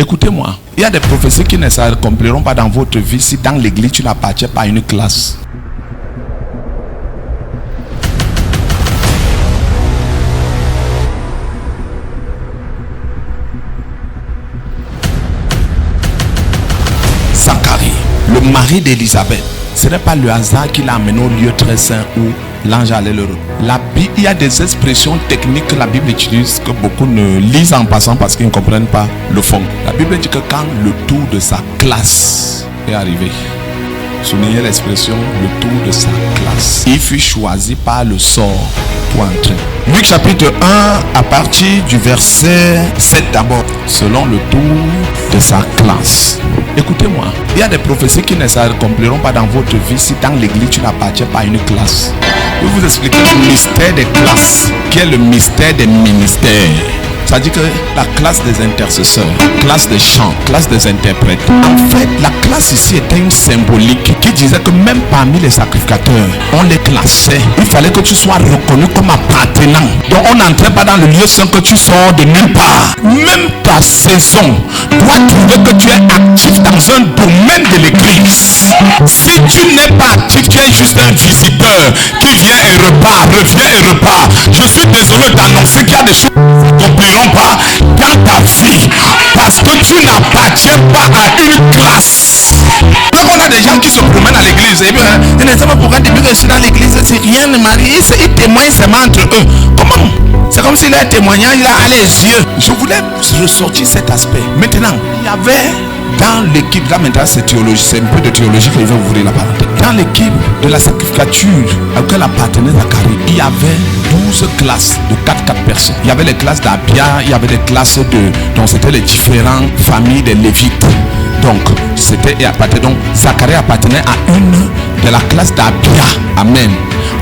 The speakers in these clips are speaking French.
Écoutez-moi, il y a des prophéties qui ne s'accompliront pas dans votre vie si dans l'église tu n'appartiens pas à une classe. Zacharie, le mari d'Élisabeth, ce n'est pas le hasard qui l'a amené au lieu très saint où l'ange allait le retrouver. Il y a des expressions techniques que la Bible utilise que beaucoup ne lisent en passant parce qu'ils ne comprennent pas le fond. La Bible dit que quand le tour de sa classe est arrivé, soulignez l'expression le tour de sa classe, il fut choisi par le sort pour entrer. Luc chapitre 1 à partir du verset 7 d'abord, selon le tour de sa classe. Écoutez-moi, il y a des prophéties qui ne s'accompliront pas dans votre vie si dans l'église tu n'appartiens pas à une classe. Je vais vous expliquer le mystère des classes, qui est le mystère des ministères. C'est-à-dire que la classe des intercesseurs, la classe des chants, la classe des interprètes. En fait, la classe ici était une symbolique qui disait que même parmi les sacrificateurs, on les classait. Il fallait que tu sois reconnu comme appartenant. Donc on n'entrait pas dans le lieu sans que tu sors de nulle part. Même ta saison doit trouver que tu es actif dans un domaine de l'église. Si tu n'es pas actif, tu es juste un visiteur qui vient et repart, revient et repart. Je suis désolé d'annoncer qu'il y a des choses qui n'accompliront pas dans ta vie parce que tu n'appartiens pas à une classe. Donc on a des gens qui se promènent à l'église et ils ne savent pas pourquoi depuis que je suis dans l'église, c'est rien ne m'arrive. Ils témoignent seulement entre eux. Comment? C'est comme s'il a un témoignage, il a les yeux. Je voulais ressortir cet aspect. Maintenant, il y avait dans l'équipe, là maintenant c'est théologie, c'est un peu de théologie que je vais ouvrir la parenthèse. Dans l'équipe de la sacrificature à laquelle appartenait Zacharie, il y avait 12 classes de 4 personnes. Il y avait les classes d'Abia, il y avait des classes donc c'était les différentes familles des Lévites. Donc c'était donc Zacharie appartenait à une de la classe d'Abia. Amen.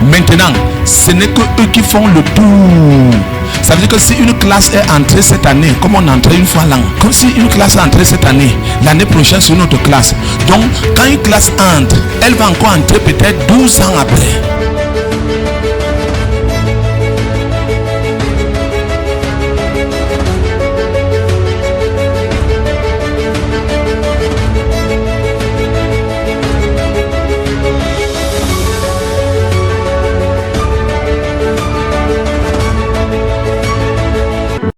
Maintenant, ce n'est que eux qui font le tour. Ça veut dire que si une classe est entrée cette année, comme on entrait une fois l'an, comme si une classe est entrée cette année, l'année prochaine c'est une autre classe. Donc quand une classe entre, elle va encore entrer peut-être 12 ans après.